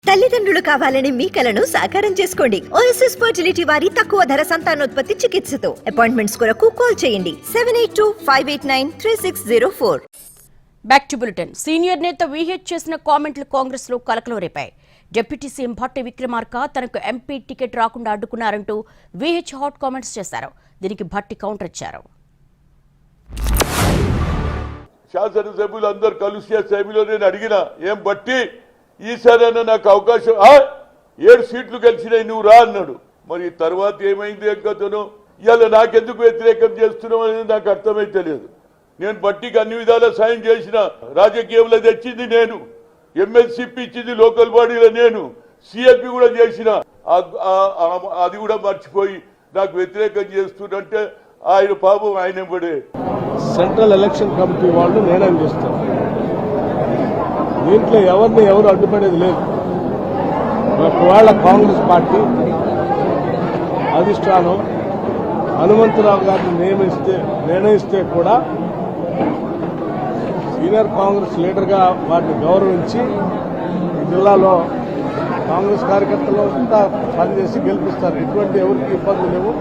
తల్లిదండ్రులు కావాలని మీ కలను సాకారం చేసుకోండి. ఓఎస్ఎస్ ఫర్టిలిటీ వారి తక్కువ ధర సంతానోత్పత్తి చికిత్సతో అపాయింట్మెంట్స్ కొరకు కాల్ చేయండి 7825893604. Back to bulletin. సీనియర్ నేత వీహెచ్ చేసిన కామెంట్లు కాంగ్రెస్ లో కలకలం రేపాయి. డిప్యూటీ సీఎం భట్టి విక్రమార్క తనకు ఎంపీ టికెట్ రాకుండా అడ్డుకున్నారంటూ వీహెచ్ హాట్ కామెంట్స్ చేశారు. దీనికి భట్టి కౌంటర్ ఇచ్చారు. శాసనసభ్యులు అందరు కలిసి సభ్యులు నేను అడిగిన ఏం బట్టి ఈసారైనా నాకు అవకాశం 7 సీట్లు గెలిచినాయి నువ్వు రా అన్నాడు. మరి తర్వాత ఏమైంది ఎంకతను ఇవాళ నాకెందుకు వ్యతిరేకం చేస్తున్నావు అనేది నాకు అర్థమైతే లేదు. నేను బట్టికి అన్ని విధాలా సాయం చేసిన, రాజకీయంలో తెచ్చింది నేను, ఎమ్మెల్సీపీ ఇచ్చింది లోకల్ బాడీలో నేను, సిఎల్పి కూడా చేసిన, అది కూడా మర్చిపోయి నాకు వ్యతిరేకం చేస్తున్నంటే ఆయన పాపం ఆయన పడే. సెంట్రల్ ఎలక్షన్ కమిటీ వాళ్ళు నిర్ణయం చేస్తారు. దీంట్లో ఎవరు అడ్డుపడేది లేదు. ఒకవేళ కాంగ్రెస్ పార్టీ అధిష్టానం హనుమంతరావు గారిని నిర్ణయిస్తే కూడా సీనియర్ కాంగ్రెస్ లీడర్గా వారిని గౌరవించి ఈ జిల్లాలో కాంగ్రెస్ కార్యకర్తలు అంతా పనిచేసి గెలిపిస్తారు. ఎటువంటి ఎవరికి ఇబ్బంది లేవు.